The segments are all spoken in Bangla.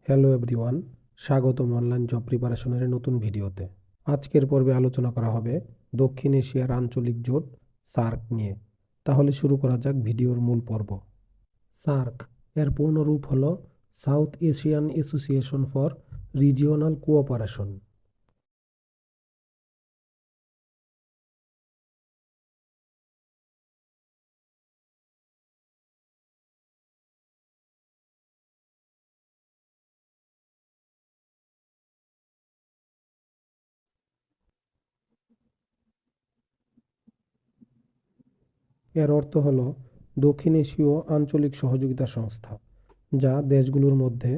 হ্যালো এভরিওয়ান, স্বাগতম অনলাইন জব প্রিপারেশনের নতুন ভিডিওতে। আজকের পর্বে আলোচনা করা হবে দক্ষিণ এশিয়ার আঞ্চলিক জোট সার্ক নিয়ে। তাহলে শুরু করা যাক ভিডিওর মূল পর্ব। সার্ক এর পূর্ণ রূপ হল south Asian association for regional cooperation. এর অর্থ হল দক্ষিণ এশীয় আঞ্চলিক সহযোগিতা সংস্থা, যা দেশগুলোর মধ্যে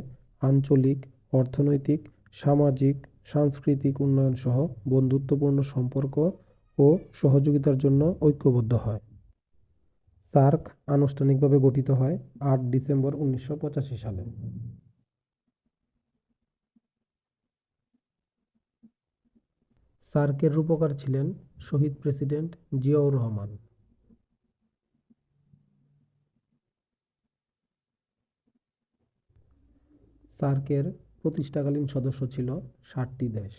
আঞ্চলিক, অর্থনৈতিক, সামাজিক, সাংস্কৃতিক উন্নয়ন সহ বন্ধুত্বপূর্ণ সম্পর্ক ও সহযোগিতার জন্য ঐক্যবদ্ধ হয়। সার্ক আনুষ্ঠানিকভাবে গঠিত হয় ৮ ডিসেম্বর ১৯৮৫ সালে। সার্কের রূপকার ছিলেন শহীদ প্রেসিডেন্ট জিয়াউর রহমান। সার্কের প্রতিষ্ঠাকালীন সদস্য ছিল ৬০টি দেশ।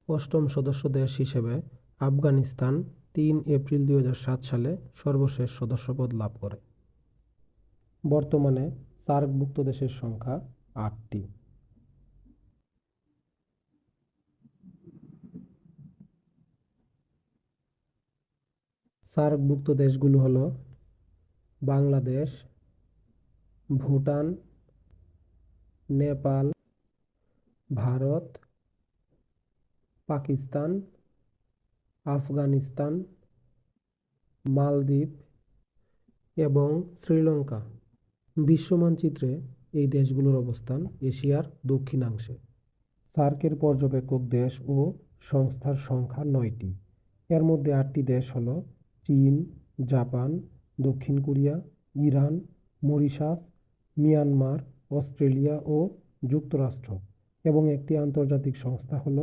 অষ্টম সদস্য দেশ হিসেবে আফগানিস্তান ৩ এপ্রিল ২০০৭ সালে সর্বশেষ সদস্যপদ লাভ করে। বর্তমানে সার্কভুক্ত দেশের সংখ্যা ৮টি। সার্কভুক্ত দেশগুলো হল বাংলাদেশ, ভুটান, নেপাল, ভারত, পাকিস্তান, আফগানিস্তান, মালদ্বীপ এবং শ্রীলঙ্কা। বিশ্ব মানচিত্রে এই দেশগুলোর অবস্থান এশিয়ার দক্ষিণাংশে। সার্কের পর্যবেক্ষক দেশ ও সংস্থার সংখ্যা ৯টি। এর মধ্যে ৮টি দেশ হল চীন, জাপান, দক্ষিণ Korea, Iran, Mauritius, Myanmar, Australia ও যুক্তরাষ্ট্র এবং একটি আন্তর্জাতিক সংস্থা হল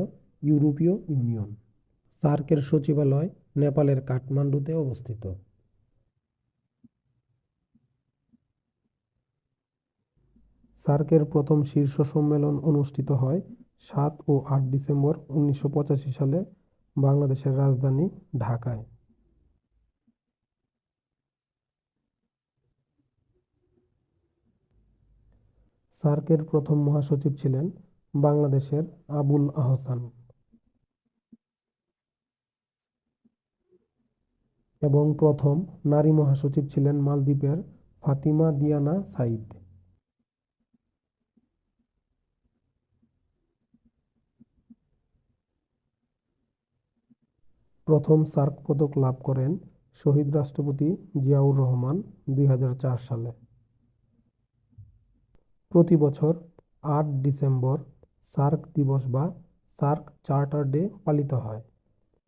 ইউরোপীয় ইউনিয়ন। সার্কের সচিবালয় নেপালের কাঠমান্ডুতে অবস্থিত। সার্কের প্রথম শীর্ষ সম্মেলন অনুষ্ঠিত হয় ৭ ও ৮ ডিসেম্বর ১৯৮৫ সালে বাংলাদেশের রাজধানী ঢাকায়। সার্কের প্রথম মহাসচিব ছিলেন বাংলাদেশের আবুল আহসান এবং প্রথম নারী মহাসচিব ছিলেন মালদ্বীপের ফাতিমা দিয়ানা সাইদ। প্রথম সার্ক পদক লাভ করেন শহীদ রাষ্ট্রপতি জিয়াউর রহমান ২০০৪ সালে। প্রতি বছর ৮ ডিসেম্বর সার্ক দিবস বা সার্ক চার্টার ডে পালিত হয়।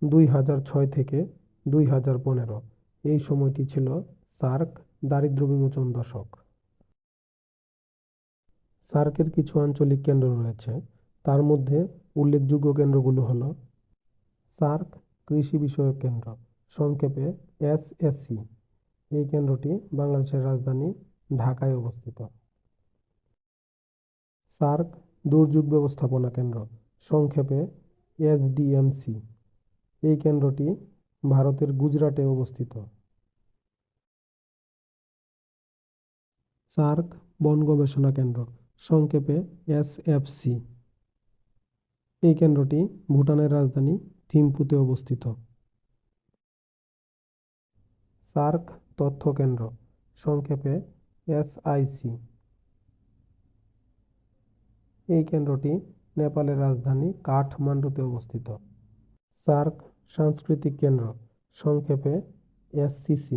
২০০৬ থেকে ২০১৫ এই সময়টি ছিল সার্ক দারিদ্র্য বিমোচন দশক। সার্কের কিছু আঞ্চলিক কেন্দ্র রয়েছে, তার মধ্যে উল্লেখযোগ্য কেন্দ্রগুলো হল সার্ক কৃষি বিষয়ক কেন্দ্র, সংক্ষেপে SSC। এই কেন্দ্রটি বাংলাদেশের রাজধানী ঢাকায় অবস্থিত। সার্ক দুর্যোগ ব্যবস্থাপনা কেন্দ্র, সংক্ষেপে SDMC। এই কেন্দ্রটি ভারতের গুজরাটে অবস্থিত। সার্ক বন গবেষণা কেন্দ্র, সংক্ষেপে SFC। এই কেন্দ্রটি ভুটানের রাজধানী থিম্পুতে অবস্থিত। সার্ক তথ্য কেন্দ্র, সংক্ষেপে SIC। এই কেন্দ্রটি নেপালের রাজধানী কাঠমান্ডুতে অবস্থিত। সার্ক সাংস্কৃতিক কেন্দ্র, সংক্ষেপে SCC।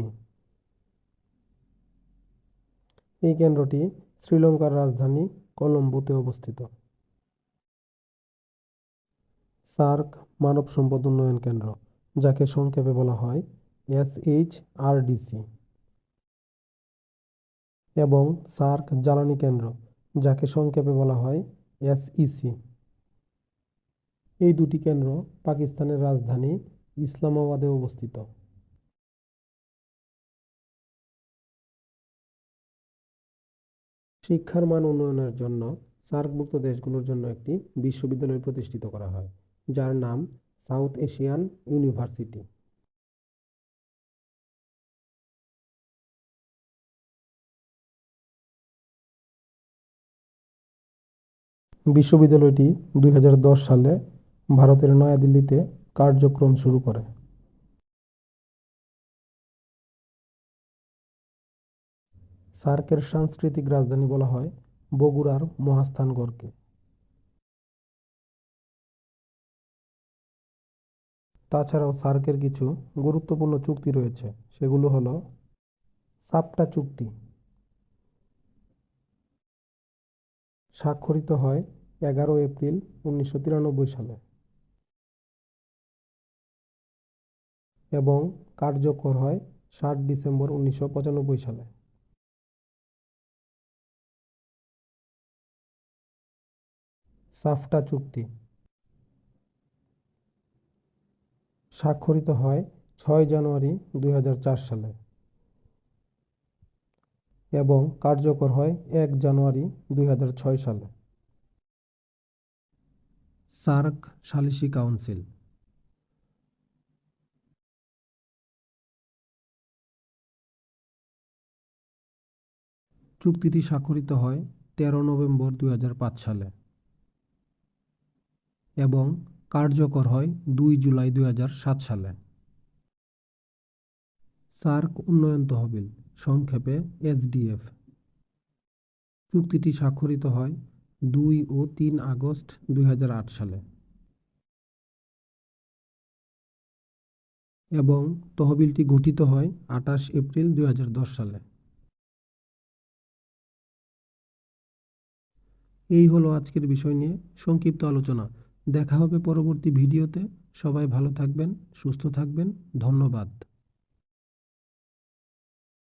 এই কেন্দ্রটি শ্রীলঙ্কার রাজধানী কলম্বোতে অবস্থিত। সার্ক মানব সম্পদ উন্নয়ন কেন্দ্র, যাকে সংক্ষেপে বলা হয় SHRDC, এবং সার্ক জ্বালানি কেন্দ্র, যাকে সংক্ষেপে বলা হয় SEC। এই দুটি কেন্দ্র পাকিস্তানের রাজধানী ইসলামাবাদে অবস্থিত। শিক্ষার মান উন্নয়নের জন্য সার্কভুক্ত দেশগুলোর জন্য একটি বিশ্ববিদ্যালয় প্রতিষ্ঠিত করা হয়, যার নাম সাউথ এশিয়ান ইউনিভার্সিটি। বিশ্ববিদ্যালয়টি 2010 সালে ভারতের নয়াদিল্লিতে কার্যক্রম শুরু করে। সার্কের সাংস্কৃতিক রাজধানী বলা হয় বগুড়ার মহাস্থানগড়কে। তাছাড়াও সার্কের কিছু গুরুত্বপূর্ণ চুক্তি রয়েছে, সেগুলো হলো সাপটা চুক্তি, স্বাক্ষরিত হয় 11 এপ্রিল 1993 সালে এবং কার্যকর হয় 7 ডিসেম্বর 1995 সালে। সাফটা চুক্তি স্বাক্ষরিত হয় 6 জানুয়ারি 2004 সালে এবং কার্যকর হয় 1 জানুয়ারি 2006 সালে। সার্ক সালিসি কাউন্সিল চুক্তিটি স্বাক্ষরিত হয় 13 নভেম্বর 2005 সালে এবং কার্যকর হয় 2 জুলাই 2007 সালে। সার্ক উন্নয়ন তহবিল, সংক্ষেপে এসডিএফ, চুক্তিটি স্বাক্ষরিত হয় 2 ও 3 আগস্ট 2008 সালে এবং তহবিলটি গঠিত হয় 28 এপ্রিল 2010 সালে। এই হলো আজকের বিষয় নিয়ে সংক্ষিপ্ত আলোচনা। দেখা হবে পরবর্তী ভিডিওতে। সবাই ভালো থাকবেন, সুস্থ থাকবেন। ধন্যবাদ।